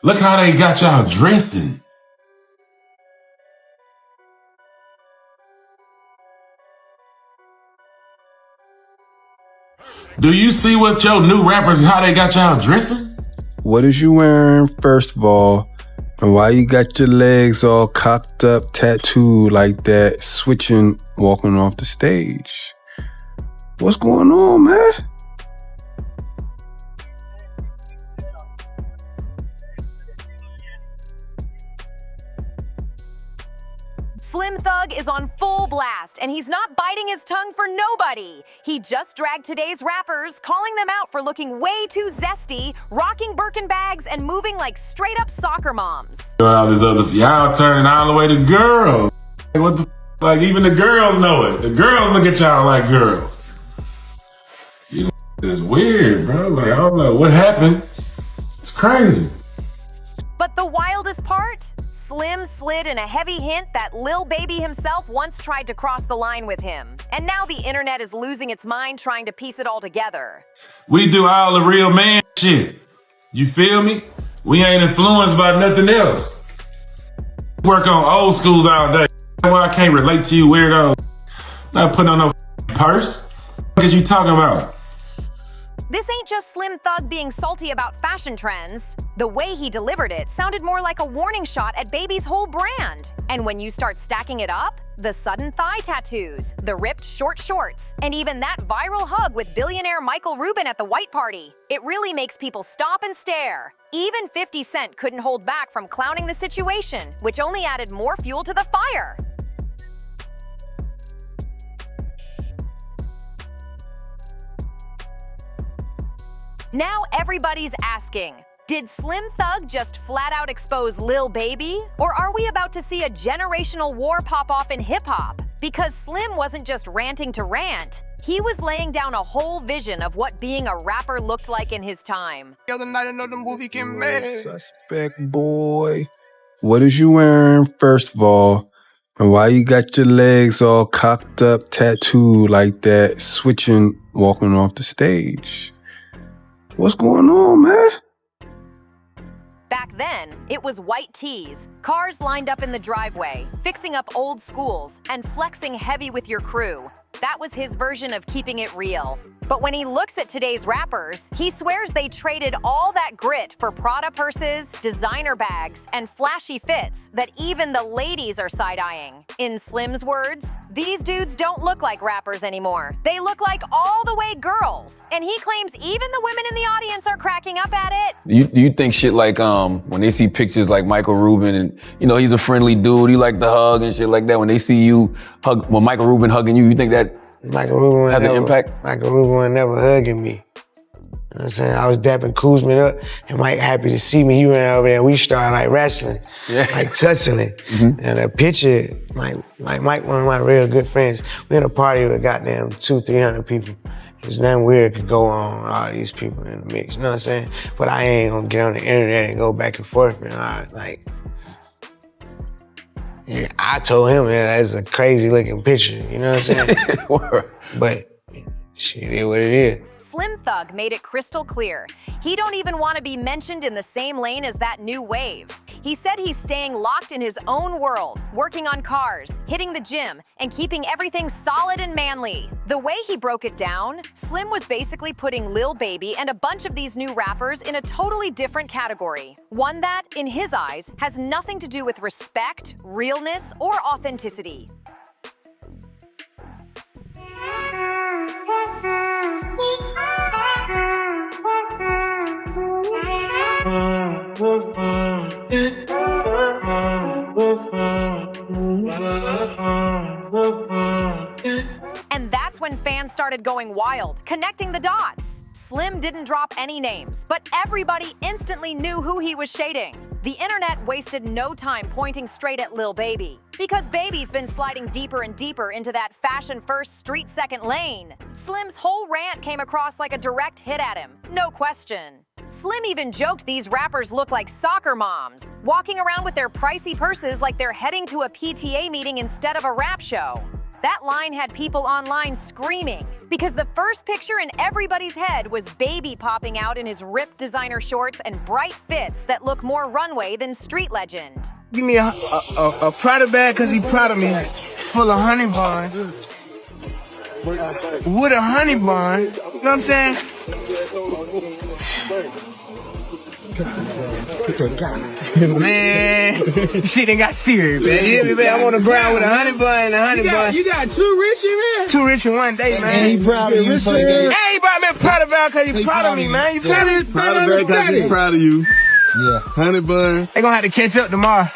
Look how they got y'all dressing. Do you see what your new rappers, how they got y'all dressing? What is you wearing, first of all? And why you got your legs all cocked up, tattooed like that, switching, walking off the stage? What's going on, man? Slim Thug is on full blast, and he's not biting his tongue for nobody. He just dragged today's rappers, calling them out for looking way too zesty, rocking Birkin bags, and moving like straight-up soccer moms. All this other, y'all turning all the way to girls. What the, like even the girls know it. The girls look at y'all like girls. You is weird, bro. Like, I don't know what happened. It's crazy. But the wildest part? Slim slid in a heavy hint that Lil Baby himself once tried to cross the line with him. And now the internet is losing its mind trying to piece it all together. We do all the real man shit. You feel me? We ain't influenced by nothing else. Work on old schools all day. Why I can't relate to you weirdo. Not putting on no purse. What is you talking about? This ain't just Slim Thug being salty about fashion trends. The way he delivered it sounded more like a warning shot at Baby's whole brand. And when you start stacking it up, the sudden thigh tattoos, the ripped short shorts, and even that viral hug with billionaire Michael Rubin at the white party, it really makes people stop and stare. Even 50 Cent couldn't hold back from clowning the situation, which only added more fuel to the fire. Now everybody's asking, did Slim Thug just flat out expose Lil Baby? Or are we about to see a generational war pop off in hip-hop? Because Slim wasn't just ranting to rant, he was laying down a whole vision of what being a rapper looked like in his time. The other night I know the movie came mad. Suspect boy. What is you wearing, first of all? And why you got your legs all cocked up, tattooed like that, switching, walking off the stage? What's going on, man? Back then, it was white tees, cars lined up in the driveway, fixing up old schools, and flexing heavy with your crew. That was his version of keeping it real. But when he looks at today's rappers, he swears they traded all that grit for Prada purses, designer bags, and flashy fits that even the ladies are side-eyeing. In Slim's words, these dudes don't look like rappers anymore. They look like all the way girls. And he claims even the women in the audience are cracking up at it. Do you think shit like when they see pictures like Michael Rubin and he's a friendly dude, he like to hug and shit like that, when they see you hug, when Michael Rubin hugging you think that Michael Rubin has an impact? Michael Rubin was never hugging me. You know what I'm saying? I was dapping Kuzman up, and Mike happy to see me. He ran over there, and we started like wrestling, like touching it. And a picture, Mike, one of my real good friends, we had a party with goddamn 200-300 people. There's nothing weird could go on, all these people in the mix, you know what I'm saying? But I ain't gonna get on the internet and go back and forth, and yeah, I told him, man, that's a crazy looking picture, you know what I'm saying? But shit is what it is. Slim Thug made it crystal clear. He don't even want to be mentioned in the same lane as that new wave. He said he's staying locked in his own world, working on cars, hitting the gym, and keeping everything solid and manly. The way he broke it down, Slim was basically putting Lil Baby and a bunch of these new rappers in a totally different category. One that, in his eyes, has nothing to do with respect, realness, or authenticity. And that's when fans started going wild, connecting the dots. Slim didn't drop any names, but everybody instantly knew who he was shading. The internet wasted no time pointing straight at Lil Baby, because Baby's been sliding deeper and deeper into that fashion-first, street-second lane. Slim's whole rant came across like a direct hit at him, no question. Slim even joked these rappers look like soccer moms, walking around with their pricey purses like they're heading to a PTA meeting instead of a rap show. That line had people online screaming because the first picture in everybody's head was Baby popping out in his ripped designer shorts and bright fits that look more runway than street legend. Give me a Prada bag because he proud of me, full of honey buns. With a honey bun, you know what I'm saying? Man, shit ain't got serious, man. You hear me, man? I'm on the ground with a honey bun and a honey bun. You got two Richie, man? Too rich in one day, man. And he proud of you. Hey, he brought me a Prada bag because he proud of me, man. You feel me? Proud of you. Yeah. Honey bun. They gonna have to catch up tomorrow.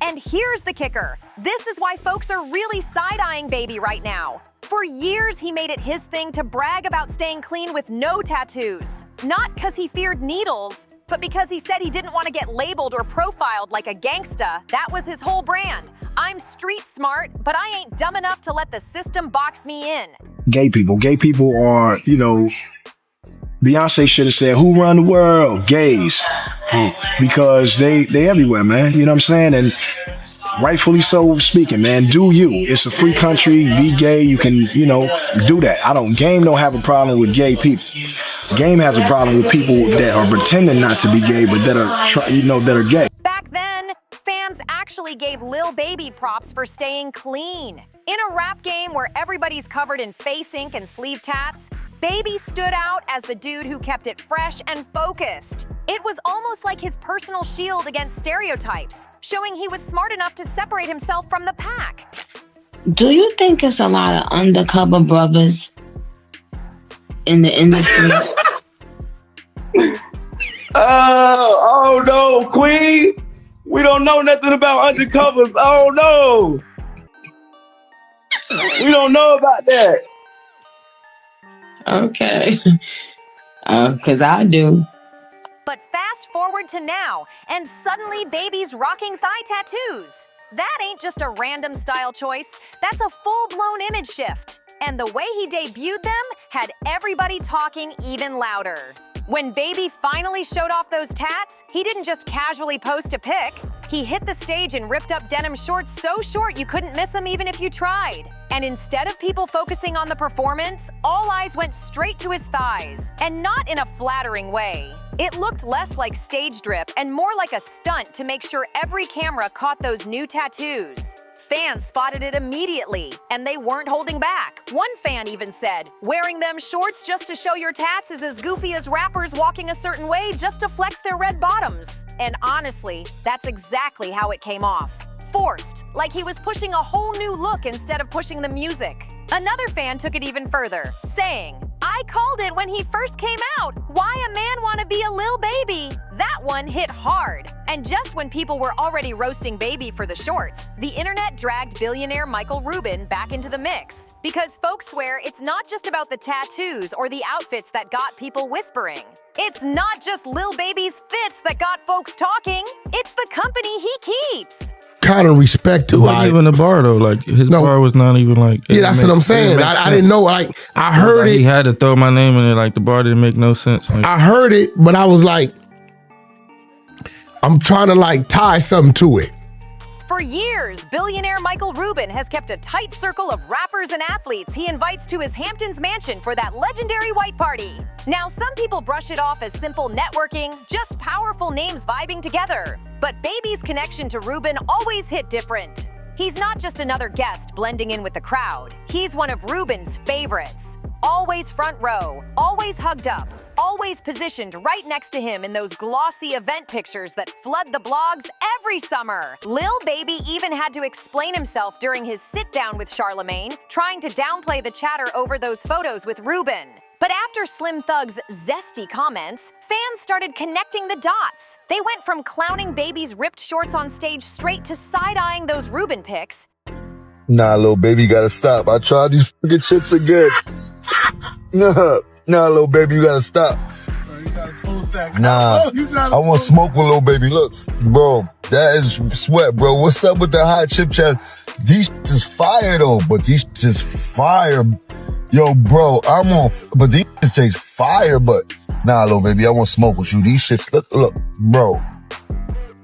And here's the kicker. This is why folks are really side-eyeing Baby right now. For years, he made it his thing to brag about staying clean with no tattoos. Not because he feared needles, but because he said he didn't want to get labeled or profiled like a gangsta. That was his whole brand. I'm street smart, but I ain't dumb enough to let the system box me in. Gay people are, Beyonce should have said, who run the world? Gays. Because they everywhere, man. You know what I'm saying? And rightfully so speaking, man. Do you. It's a free country. Be gay. You can, do that. Game don't have a problem with gay people. Game has a problem with people that are pretending not to be gay, but that are gay. Back then, fans actually gave Lil Baby props for staying clean. In a rap game where everybody's covered in face ink and sleeve tats, Baby stood out as the dude who kept it fresh and focused. It was almost like his personal shield against stereotypes, showing he was smart enough to separate himself from the pack. Do you think it's a lot of undercover brothers in the industry? Oh no, Queen. We don't know nothing about undercovers. Oh no. We don't know about that. Okay. Because I do. But fast forward to now, and suddenly Baby's rocking thigh tattoos. That ain't just a random style choice, that's a full-blown image shift. And the way he debuted them had everybody talking even louder. When Baby finally showed off those tats, he didn't just casually post a pic. He hit the stage in ripped up denim shorts so short you couldn't miss them even if you tried. And instead of people focusing on the performance, all eyes went straight to his thighs, and not in a flattering way. It looked less like stage drip and more like a stunt to make sure every camera caught those new tattoos. Fans spotted it immediately, and they weren't holding back. One fan even said, wearing them shorts just to show your tats is as goofy as rappers walking a certain way just to flex their red bottoms. And honestly, that's exactly how it came off. Forced, like he was pushing a whole new look instead of pushing the music. Another fan took it even further, saying, I called it when he first came out. Why a man wanna be a Lil Baby? That one hit hard. And just when people were already roasting Baby for the shorts, the internet dragged billionaire Michael Rubin back into the mix. Because folks swear it's not just about the tattoos or the outfits that got people whispering. It's not just Lil Baby's fits that got folks talking. It's the company he keeps. Kind of respected. It wasn't even a bar though. Like his bar was not even like. Yeah, that's what I'm saying. I didn't know. Like I heard it. He had to throw my name in it. Like the bar didn't make no sense. Like, I heard it, but I was like, I'm trying to like tie something to it. For years, billionaire Michael Rubin has kept a tight circle of rappers and athletes he invites to his Hamptons mansion for that legendary white party. Now, some people brush it off as simple networking, just powerful names vibing together. But Baby's connection to Rubin always hit different. He's not just another guest blending in with the crowd. He's one of Rubin's favorites. Always front row, always hugged up, always positioned right next to him in those glossy event pictures that flood the blogs every summer. Lil Baby even had to explain himself during his sit-down with Charlemagne, trying to downplay the chatter over those photos with Rubin. But after Slim Thug's zesty comments, fans started connecting the dots. They went from clowning Baby's ripped shorts on stage straight to side-eyeing those Rubin pics. Nah, Lil Baby, you gotta stop. I tried these fucking chips again. Nah, Lil Baby, you gotta stop. Nah, I want to smoke with Lil Baby. Look, bro, that is sweat, bro. What's up with the hot chip chat? These is fire though, but these is fire. Yo, bro, but these taste fire, but nah, Lil Baby, I want to smoke with you. These shits, look, bro.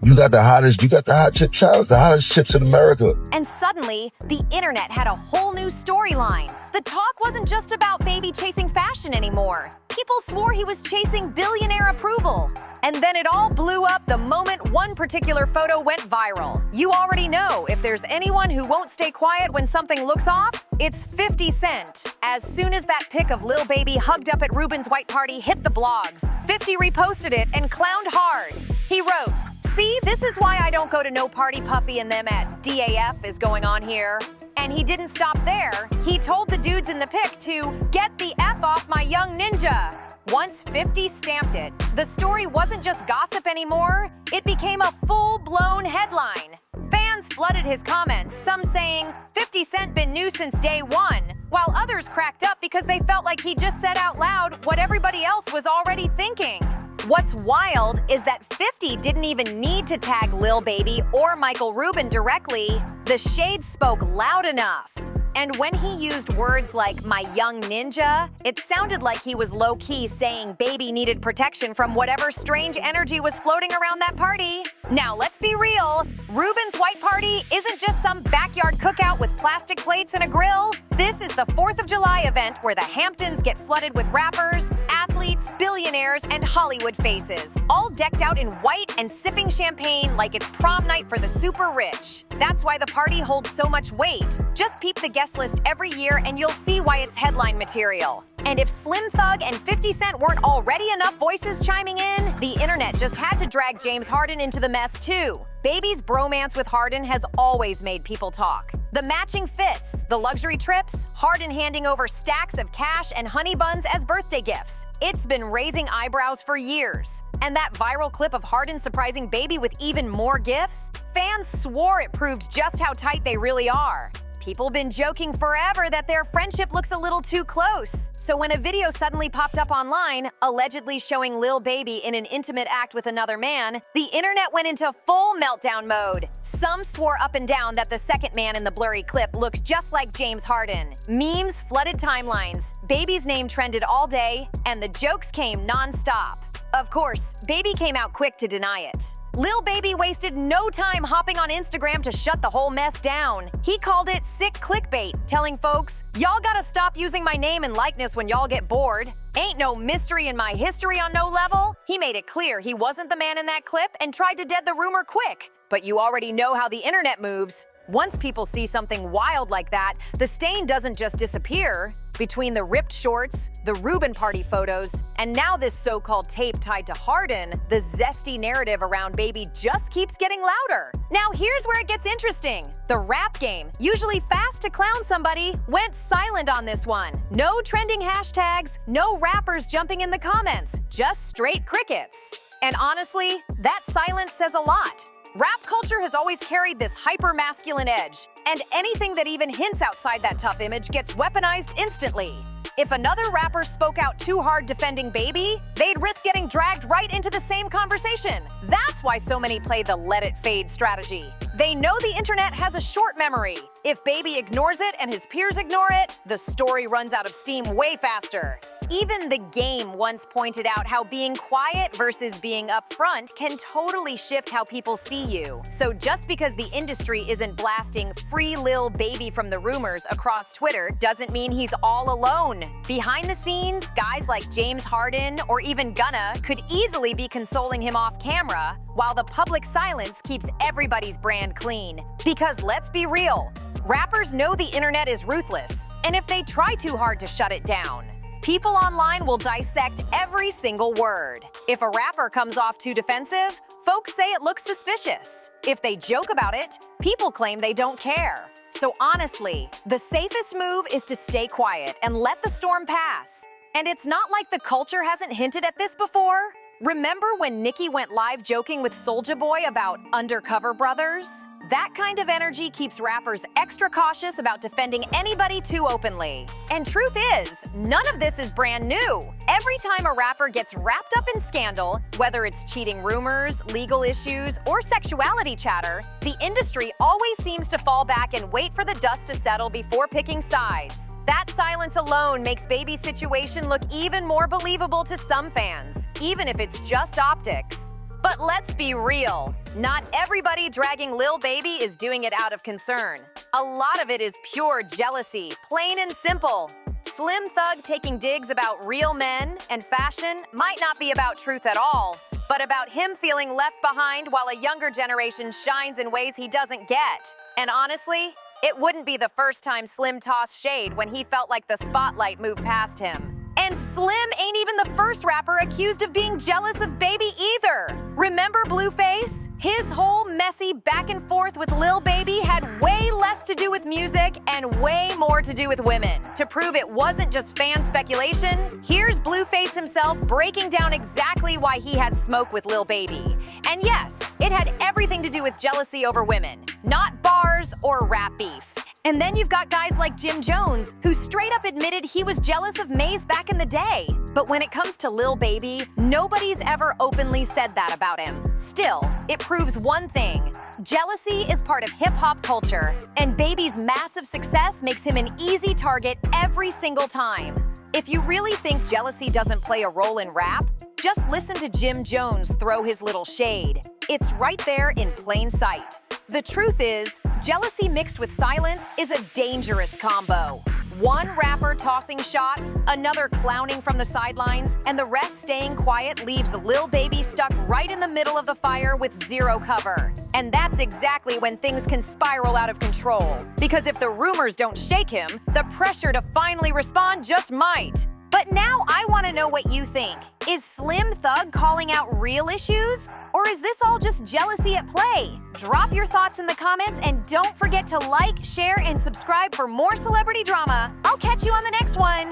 You got the hot chip challenge, the hottest chips in America. And suddenly, the internet had a whole new storyline. The talk wasn't just about Baby chasing fashion anymore. People swore he was chasing billionaire approval. And then it all blew up the moment one particular photo went viral. You already know, if there's anyone who won't stay quiet when something looks off, it's 50 Cent. As soon as that pic of Lil Baby hugged up at Ruben's white party hit the blogs, 50 reposted it and clowned hard. He wrote, "See, this is why I don't go to no party Puffy and them at DAF is going on here." And he didn't stop there. He told the dudes in the pic to get the F off my young ninja. Once 50 stamped it, the story wasn't just gossip anymore, it became a full-blown headline. Fans flooded his comments, some saying 50 Cent been new since day one, while others cracked up because they felt like he just said out loud what everybody else was already thinking. What's wild is that 50 didn't even need to tag Lil Baby or Michael Rubin directly. The shade spoke loud enough. And when he used words like "my young ninja," it sounded like he was low-key saying Baby needed protection from whatever strange energy was floating around that party. Now, let's be real. Ruben's white party isn't just some backyard cookout with plastic plates and a grill. This is the 4th of July event where the Hamptons get flooded with rappers, athletes, billionaires, and Hollywood faces, all decked out in white and sipping champagne like it's prom night for the super rich. That's why the party holds so much weight. Just peep the guest list every year and you'll see why it's headline material. And if Slim Thug and 50 Cent weren't already enough voices chiming in, the internet just had to drag James Harden into the mess too. Baby's bromance with Harden has always made people talk. The matching fits, the luxury trips, Harden handing over stacks of cash and honey buns as birthday gifts. It's been raising eyebrows for years. And that viral clip of Harden surprising Baby with even more gifts? Fans swore it proved just how tight they really are. People been joking forever that their friendship looks a little too close. So when a video suddenly popped up online, allegedly showing Lil Baby in an intimate act with another man, the internet went into full meltdown mode. Some swore up and down that the second man in the blurry clip looked just like James Harden. Memes flooded timelines, Baby's name trended all day, and the jokes came non-stop. Of course, Baby came out quick to deny it. Lil Baby wasted no time hopping on Instagram to shut the whole mess down. He called it sick clickbait, telling folks, "Y'all gotta stop using my name and likeness when y'all get bored. Ain't no mystery in my history on no level." He made it clear he wasn't the man in that clip and tried to dead the rumor quick. But you already know how the internet moves. Once people see something wild like that, the stain doesn't just disappear. Between the ripped shorts, the Ruben party photos, and now this so-called tape tied to Harden, the zesty narrative around Baby just keeps getting louder. Now here's where it gets interesting. The rap game, usually fast to clown somebody, went silent on this one. No trending hashtags, no rappers jumping in the comments, just straight crickets. And honestly, that silence says a lot. Rap culture has always carried this hyper-masculine edge, and anything that even hints outside that tough image gets weaponized instantly. If another rapper spoke out too hard defending Baby, they'd risk getting dragged right into the same conversation. That's why so many play the let it fade strategy. They know the internet has a short memory. If Baby ignores it and his peers ignore it, the story runs out of steam way faster. Even The Game once pointed out how being quiet versus being upfront can totally shift how people see you. So just because the industry isn't blasting "Free Lil Baby" from the rumors across Twitter doesn't mean he's all alone. Behind the scenes, guys like James Harden or even Gunna could easily be consoling him off camera, while the public silence keeps everybody's brand clean. Because let's be real, rappers know the internet is ruthless, and if they try too hard to shut it down, people online will dissect every single word. If a rapper comes off too defensive, folks say it looks suspicious. If they joke about it, people claim they don't care. So honestly, the safest move is to stay quiet and let the storm pass. And it's not like the culture hasn't hinted at this before. Remember when Nicki went live joking with Soulja Boy about undercover brothers? That kind of energy keeps rappers extra cautious about defending anybody too openly. And truth is, none of this is brand new. Every time a rapper gets wrapped up in scandal, whether it's cheating rumors, legal issues, or sexuality chatter, the industry always seems to fall back and wait for the dust to settle before picking sides. That silence alone makes Baby's situation look even more believable to some fans, even if it's just optics. But let's be real. Not everybody dragging Lil Baby is doing it out of concern. A lot of it is pure jealousy, plain and simple. Slim Thug taking digs about real men and fashion might not be about truth at all, but about him feeling left behind while a younger generation shines in ways he doesn't get. And honestly, it wouldn't be the first time Slim tossed shade when he felt like the spotlight moved past him. And Slim ain't even the first rapper accused of being jealous of Baby either. Remember Blueface? His whole messy back and forth with Lil Baby had way less to do with music and way more to do with women. To prove it wasn't just fan speculation, here's Blueface himself breaking down exactly why he had smoke with Lil Baby. And yes, it had everything to do with jealousy over women, not bars or rap beef. And then you've got guys like Jim Jones, who straight up admitted he was jealous of Maze back in the day. But when it comes to Lil Baby, nobody's ever openly said that about him. Still, it proves one thing. Jealousy is part of hip-hop culture, and Baby's massive success makes him an easy target every single time. If you really think jealousy doesn't play a role in rap, just listen to Jim Jones throw his little shade. It's right there in plain sight. The truth is, jealousy mixed with silence is a dangerous combo. One rapper tossing shots, another clowning from the sidelines, and the rest staying quiet leaves Lil Baby stuck right in the middle of the fire with zero cover. And that's exactly when things can spiral out of control. Because if the rumors don't shake him, the pressure to finally respond just might. But now I want to know what you think. Is Slim Thug calling out real issues? Or is this all just jealousy at play? Drop your thoughts in the comments and don't forget to like, share, and subscribe for more celebrity drama. I'll catch you on the next one.